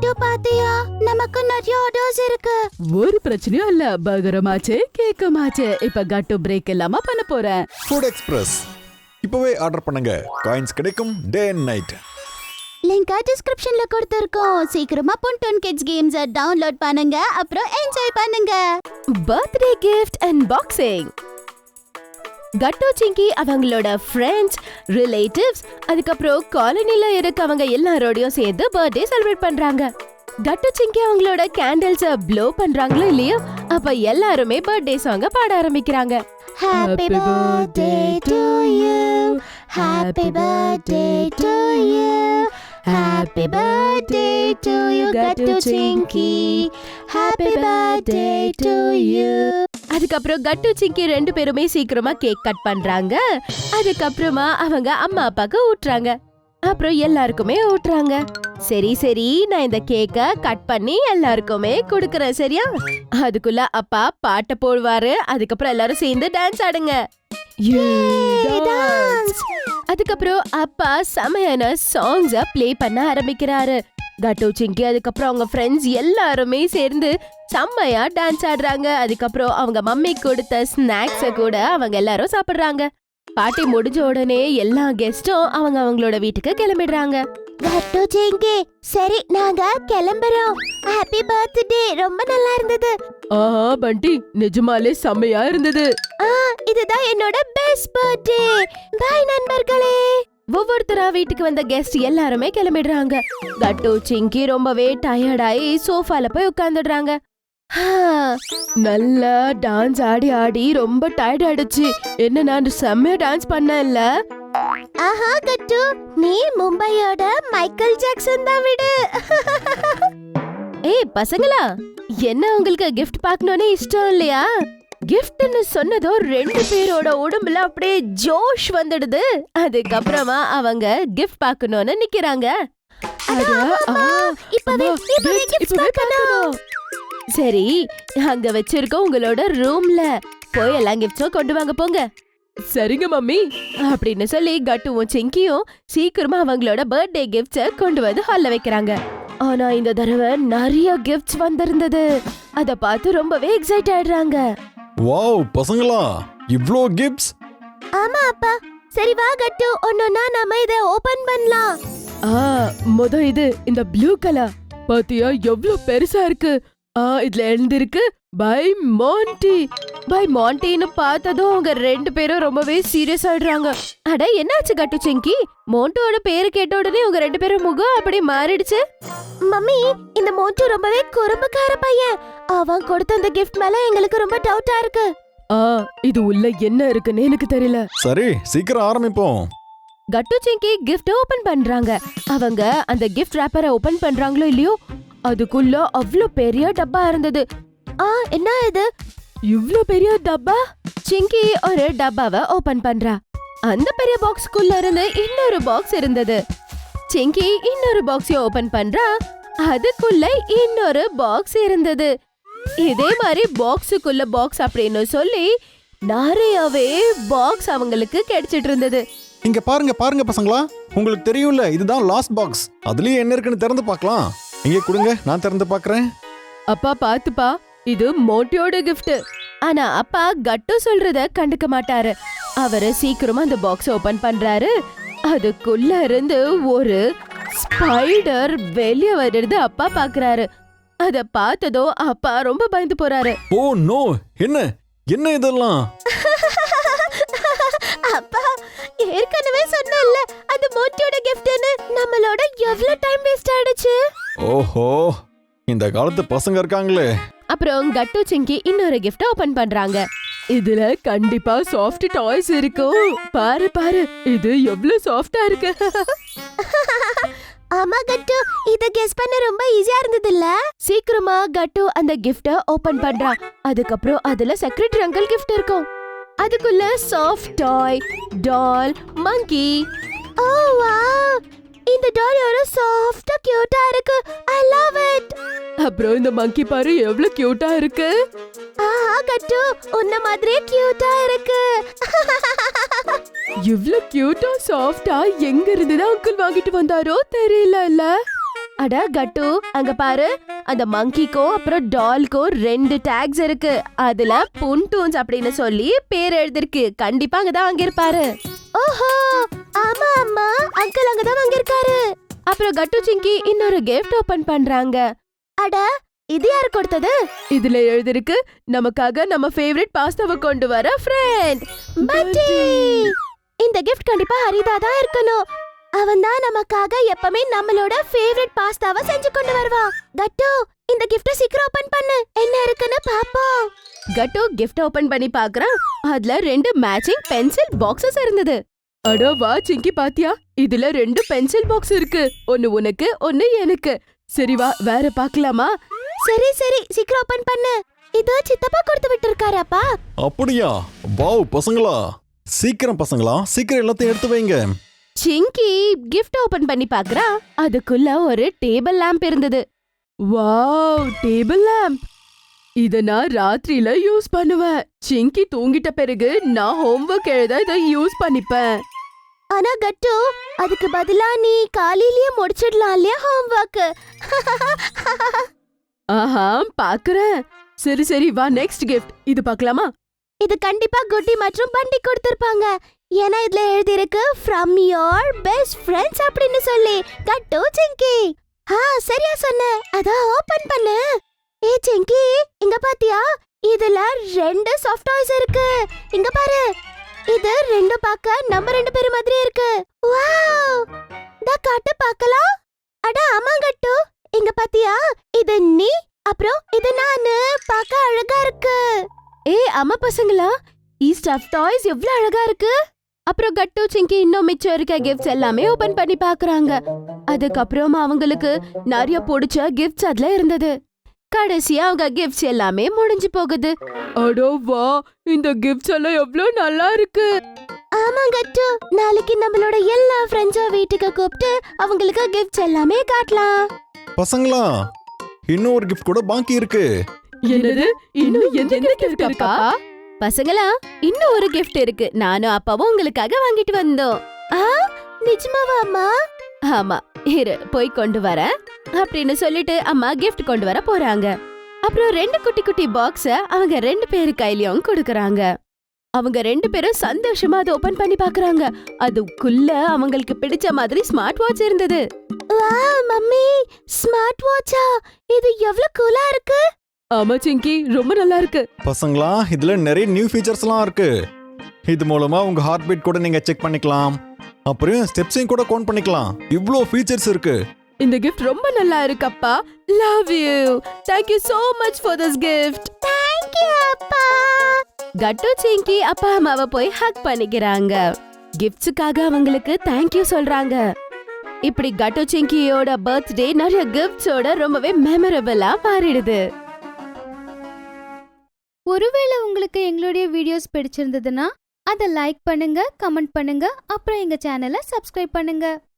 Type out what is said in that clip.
கட்டு பாத்தியா, நமக்கு நிறைய ஆர்டர்ஸ் இருக்கு. ஒரு பிரச்சனையும் இல்ல, பகரமாச்சு கேக்கமாச்சு. இப்ப கட்டு பிரேக் இல்லாம பண்ண போறேன். ஃபுட் எக்ஸ்பிரஸ் இப்பவே ஆர்டர் பண்ணுங்க. காயின்ஸ் கிடைக்கும் டே அண்ட் நைட். லிங்க் டிஸ்கிரிப்ஷன்ல கொடுத்திருக்கோம். சீக்கிரமா பொன்டோன் கிட்ஸ் கேம்ஸ் டவுன்லோட் பண்ணுங்க, அப்புறம் என்ஜாய் பண்ணுங்க. Birthday gift unboxing. கட்டு சிங்கி அவங்களோட ஃப்ரெண்ட்ஸ், ரிலேட்டிவ்ஸ், அதுக்கப்புறம் காலனில இருக்கவங்க எல்லாரோடையும் சேர்ந்து பர்த்டே செலிப்ரேட் பண்றாங்க. கட்டு சிங்கி அவங்களோட கேண்டில்ஸ ப்ளோ பண்றாங்களோ இல்லையோ, அப்ப எல்லாருமே பர்த்டே சாங்க பாட ஆரம்பிக்கிறாங்க. Happy birthday to you, happy birthday to you, happy birthday to you, Gattu Chinky, happy birthday to you. அதுக்கப்புறம் கட்டு சிங்கி ரெண்டு பேருமே சீக்கிரமா கேக் கட் பண்றாங்க. அதுக்கப்புறமா அவங்க அம்மா அப்பாக்கு ஊட்டுறாங்க. அப்புறம் எல்லாருக்குமே ஊட்டுறாங்க. சரி நான் இந்த கேக்க கட் பண்ணி எல்லாருக்குமே கொடுக்கறேன், சரியா? அதுக்குள்ள அப்பா பாட்ட போடுவாரு. அதுக்கப்புறம் எல்லாரும் சேர்ந்து டான்ஸ் ஆடுங்க. அதுக்கப்புறம் அப்பா செமையான சாங்ஸ ப்ளே பண்ண ஆரம்பிக்கிறாரு. கட்டு சிங்கி அதுக்கப்புறம் அவங்க ஃப்ரெண்ட்ஸ் எல்லாருமே சேர்ந்து செம்மையா டான்ஸ் ஆடுறாங்க. அதுக்கப்புறம் அவங்க மம்மி கொடுத்த ஸ்நாக்ஸ கூட அவங்க எல்லாரும் சாப்பிடுறாங்க. பாட்டி முடிஞ்ச உடனே எல்லா கெஸ்டும் அவங்களோட வீட்டுக்கு கிளம்பிடுறாங்க. கட்டு சிங்கி, சரி நாங்க கிளம்புறோம். ஹாப்பி பர்த்டே, ரொம்ப நல்லா இருந்தது. ஆஹா பண்டி, நிஜமாலே செம்மையா இருந்தது. இதுதான் என்னோட பெஸ்ட் பர்த்டே. பை நண்பர்களே. ஒவ்வொருத்தரா வீட்டுக்கு வந்த கெஸ்ட் எல்லாருமே கிளம்பிடுறாங்க. கட்டு சிங்கி ரொம்பவே டயர்டாயி சோஃபால போய் உட்கார்ந்துடுறாங்க. நல்லா டான்ஸ் ஆடி ஆடி ரொம்ப டயர்ட் ஆயிடுச்சு. என்ன நான் செம்மையா டான்ஸ் பண்ணல. ஆஹா கட்டு, நீ மும்பையோட மைக்கேல் ஜாக்சன் தான் விடு. ஏய் பசங்களா, என்ன உங்களுக்கு கிஃப்ட் பார்க்கணும்னு இஷ்டம் இல்லையா? கிஃப்ட்னு சொன்னதோ ரெண்டு பேரோட உடம்புல அப்படியே ஜோஷ் வந்துடுது. அதுக்கப்புறமா அவங்க கிஃப்ட் பார்க்கணும்னு நிக்கிறாங்க. சரி, அங்க வச்சிருக்க உங்களோட ரூம்ல போய் எல்லாம் கிஃப்ட்ஸும் கொண்டு வாங்க போங்க. சரிங்க மம்மி அப்படின்னு சொல்லி கட்டுவும் சிங்கியும் சீக்கிரமா அவங்களோட பர்த்டே கிஃப்ட்ஸ கொண்டு வந்து ஹால்ல வைக்கிறாங்க. ஆனா இந்த தடவை நிறைய கிஃப்ட்ஸ் வந்திருந்தது. அத பார்த்து ரொம்பவே எக்ஸைட் ஆயிடுறாங்க. வாவ் பசங்களா, இவ்ளோ கிஃப்ட்ஸ். ஆமா அப்பா. சரி வா கட்டு, ஒன்னொன்னா நாம இத ஓபன் பண்ணலாம். இது இந்த ப்ளூ கலர் பாத்தியா எவ்வளவு பெருசா இருக்கு. இதுல எழுந்திருக்கு பை மாண்டி. பை மாண்டின்னு பார்த்ததும் அவங்க ரெண்டு பேரும் ரொம்பவே சீரியஸ் ஆயிடுறாங்க. அட என்னாச்சு கட்டு சிங்கி? மோண்டோட பேரு கேட்ட உடனே உங்க ரெண்டு பேரும் முகம் அப்படி மாறிடுச்சு. மம்மி, இந்த மோண்டு ரொம்பவே குறும்புக்கார பையன். அவன் கொடுத்த அந்த கிஃப்ட் மேல எங்களுக்கு ரொம்ப டவுட்டா இருக்கு. இது உள்ள என்ன இருக்குன்னு எனக்கு தெரியல. சரி சீக்கிரம் ஆரம்பிப்போம். கட்டு சிங்கி கிஃப்ட் ஓபன் பண்றாங்க. அவங்க அந்த கிஃப்ட் ராப்பரை ஓபன் பண்றாங்களோ இல்லையோ, அதுக்குள்ள அவ்ளோ பெரிய டப்பா இருந்தது. என்ன இது? இவ்ளோ பெரிய டப்பா? சிங்கி ஒரு டப்பாவை ஓபன் பண்றா. அந்த பெரிய பாக்ஸ்க்குள்ள இருந்து இன்னொரு பாக்ஸ் இருந்தது. சிங்கி இன்னொரு பாக்ஸையும் ஓபன் பண்றா. அதுக்குள்ள இன்னொரு பாக்ஸ் இருந்தது. இதே மாதிரி பாக்ஸுக்குள்ள பாக்ஸ் அப்படின்னு சொல்லி நிறையவே பாக்ஸ் அவங்களுக்கு கிடைச்சிட்டு இருந்தது. இங்க பாருங்க பசங்களா, உங்களுக்கு தெரியும்ல இதுதான் லாஸ்ட் பாக்ஸ். அதுலயே என்ன இருக்குன்னு திறந்து பார்க்கலாம். இங்க கொடுங்க, நான் திறந்து பார்க்கறேன். அப்பா பாத்துப்பா, இது மோட்டியோட கிஃப்ட். ஆனா அப்பா கட்டு சொல்றத கண்டுக்க மாட்டாரு. அவரு சீக்கிரமா அந்த பாக்ஸ் ஓபன் பண்றாரு. அதுக்குள்ள இருந்து ஒரு ஸ்பைடர் வெளிய வருது அப்பா பாக்குறாரு. அத பார்த்ததோ அப்பா ரொம்ப பயந்து போறாரு. ஓ நோ, என்ன இதெல்லாம்? அப்பா, ஏற்கனவே சொன்னேன்ல அது மோட்டியோட கிஃப்ட்னு. நம்மளோட எவ்வளவு டைம் வேஸ்ட் ஆயிடுச்சு. ஓஹோ, இந்த காலத்து பசங்க இருக்காங்களே. அப்புறம் கட்டு சிங்கி இன்னொரு கிஃப்ட் ஓபன் பண்றாங்க. இதுல கண்டிப்பா சாஃப்ட் டாய்ஸ் இருக்கும். பாரு இது எவ்வளவு சாஃப்டா இருக்கு. ஆமா கட்டு, இத கெஸ் பண்ண ரொம்ப ஈஸியா இருந்ததுல்ல. சீக்கிரமா கட்டு அந்த கிஃப்ட ஓபன் பண்றா. அதுக்கப்புறம் அதுல செக்ரட்டரி அங்கிள் கிஃப்ட் இருக்கும். அதுக்குள்ள சாஃப்ட் டாய், டால், மங்கி. ஓ வாவ், இந்த டால் எவ்வளவு சாஃப்ட்டா கியூட்டா இருக்கு. I love it. அப்புறம் இந்த மங்கி பாரு எவ்வளவு கியூட்டா இருக்கு. கட்டு, உன்ன மாதிரியே கியூட்டா இருக்கு. இவ்ளோ கியூட்டா சாஃப்ட்டா எங்க இருந்து தான் அங்கிள் வாங்கிட்டு வந்தாரோ தெரியல. அட கட்டு அங்க பாரு, அந்த மங்கிக்கோ அப்புறம் டால்கோ 2 டேக்ஸ் இருக்கு. அதுல புன்டூன்ஸ் அப்படின்னு சொல்லி பேர் எழுதிருக்கு. கண்டிப்பா அங்கதான் வாங்கியிருப்பாரு. ஓஹோ, ஆமா அம்மா, அங்கிள் அங்கதான் வாங்கியிருக்காரு. அப்புறம் கட்டு சிங்கி இன்னொரு கிஃப்ட் ஓபன் பண்றாங்க. அட, இது யாரு கொடுத்தது? இதுல எழுதிருக்கு, நமக்காக நம்ம ஃபேவரட் பாஸ்தாவை கொண்டு வர ஃப்ரெண்ட் பட்டி. இந்த கிஃப்ட் கண்டிப்பா ஹரிதா தான் இருக்கணும். அவன் தான் நமக்காக எப்பவுமே நம்மளோட ஃபேவரட் பாஸ்தாவை செஞ்சு கொண்டு வருவான். கட்டு, இந்த கிஃப்ட சீக்கிரம் ஓபன் பண்ணு, என்ன இருக்குன்னு பாப்போம். கட்டு கிஃப்ட் ஓபன் பண்ணி பார்க்கறான். அதுல 2 மேட்சிங் பென்சில் பாக்ஸஸ் இருந்தது. அட வா சிங்கி, பாத்தியா? இதுல 2 பென்சில் பாக்ஸ் இருக்கு. ஒன்னு உனக்கு, ஒன்னு எனக்கு. சரி வா, வேற பார்க்கலாமா? சரி சரி, சீக்கிரம் ஓபன் பண்ணு. இது சித்தப்பா கொடுத்து விட்டு இருக்காராப்பா. அப்படியா? வாவ் பசங்களா, சீக்கிரம் பசங்களா, சீக்கிரம் எல்லாத்தையும் எடுத்து வைங்க. சிங்கி கிஃப்ட் ஓபன் பண்ணி பார்க்கறா. அதுக்குள்ள ஒரு டேபிள் லேம்ப் இருந்தது. Wow, table lamp. இத நான் ராத்திரியில யூஸ் பண்ணுவேன். சிங்கி தூங்கிட்ட பிறகு நான் ஹோம்வொர்க் எழுத இதை யூஸ் பண்ணிப்பேன். ஆனா கட்டு, அதுக்கு பதிலா நீ காலையிலேயே முடிச்சிடலாம் இல்லையா ஹோம்வொர்க்? ஆஹா, பாக்குறேன். சரி சரி வா, நெக்ஸ்ட் கிஃப்ட் இது பார்க்கலாமா? இது கண்டிப்பா குட்டி மற்றும் பண்டி கொடுத்திருப்பாங்க. ஏன்னா இதுல எழுதி இருக்கு from your best friends அப்படின்னு சொல்லி. கட்டு சிங்கி, சரியா சொன்ன. அதான் ஓபன் பண்ணு. ஏ சிங்கி, இங்க பாத்தியா? இதுல 2 சாஃப்ட் டாய்ஸ் இருக்கு. இங்க பாரு, இது 2 பார்க்க நம்ம 2 பேர் மாதிரி இருக்கு. வாவ், டா காட்டு பார்க்கலாம். அட ஆமா கட்டு, இங்க பாத்தியா? இது நீ, அப்புறம் இது நானு. பார்க்க அழகா இருக்கு. ஆமா பசங்களா, ஸ்டஃப் டாய்ஸ் எவ்வளவு அழகா இருக்கு. அப்புறம் கட்டு சிங்கி இன்னும் மிச்சம் இருக்க கிஃப்ட்ஸ் எல்லாமே ஓபன் பண்ணி பாக்குறாங்க. அதுக்கப்புறம் அவங்களுக்கு நிறைய பிடிச்ச கிஃப்ட்ஸ் அதுல இருந்தது. கடைசியா அவங்க கிஃப்ட்ஸ் எல்லாமே முடிஞ்சு போகுது. அடோ வா, இந்த கிஃப்ட்ஸ் எல்லாம் எவ்வளவு நல்லா இருக்கு. ஆமா கட்டு, நாளைக்கு நம்மளோட எல்லா ஃப்ரெண்ட்ஸும் வீட்டுக்கு கூப்பிட்டு அவங்களுக்கு கிஃப்ட்ஸ் எல்லாமே காட்டலாம். பசங்களா, இன்னும் ஒரு கிஃப்ட் கூட பாக்கி இருக்கு. என்னது? இன்னும் எந்த கிஃப்ட் அப்பா? பசங்களா, இன்னும் ஒரு கிஃப்ட் இருக்கு. நானும் அப்பாவும் உங்களுக்காக வாங்கிட்டு வந்தோம். நிஜமாவா அம்மா? ஆமா, இரு போய் கொண்டு வரேன் அப்படின்னு சொல்லிட்டு அம்மா கிஃப்ட் கொண்டு வர போறாங்க. அப்புறம் 2 குட்டி குட்டி பாக்ஸ அவங்க 2 பேரு கையிலயும் கொடுக்கறாங்க. அவங்க 2 பேரும் சந்தோஷமா அதை ஓபன் பண்ணி பாக்குறாங்க. அதுக்குள்ள அவங்களுக்கு பிடிச்ச மாதிரி ஸ்மார்ட் வாட்ச் இருந்தது. வாவ் மம்மி, ஸ்மார்ட் வாட்சா? இது எவ்வளவு கூலா இருக்கு. ஆமா சிங்கி, ரொம்ப நல்லா இருக்கு. பசங்களா, இதுல நிறைய நியூ ஃபீச்சர்ஸ்லாம் இருக்கு. இது மூலமா உங்க ஹார்ட் பீட் கூட நீங்க செக் பண்ணிக்கலாம். அப்புறம் ஸ்டெப்ஸையும் கூட கவுண்ட் பண்ணிக்கலாம். இவ்ளோ ஃபீச்சர்ஸ் இருக்கு. இந்த கிஃப்ட் ரொம்ப நல்லா இருக்கு அப்பா. Love you. Thank you so much for this gift. Thank you அப்பா. கட்டு சிங்கி அப்பா அம்மாவை போய் ஹக் பண்ணிக்கிறாங்க. கிஃப்ட்ஸுக்காக அவங்களுக்கு தேங்க்யூ சொல்றாங்க. இப்படி கட்டு சிங்கியோட பர்த்டே நிறைய கிஃப்ட்ஸோட ரொம்பவே மெமரபிளா மாறிடுது. ஒருவேளை உங்களுக்கு எங்களுடைய வீடியோஸ் பிடிச்சிருந்ததுன்னா அதை லைக் பண்ணுங்க, கமெண்ட் பண்ணுங்க, அப்புறம் எங்க சேனலை சப்ஸ்கிரைப் பண்ணுங்க.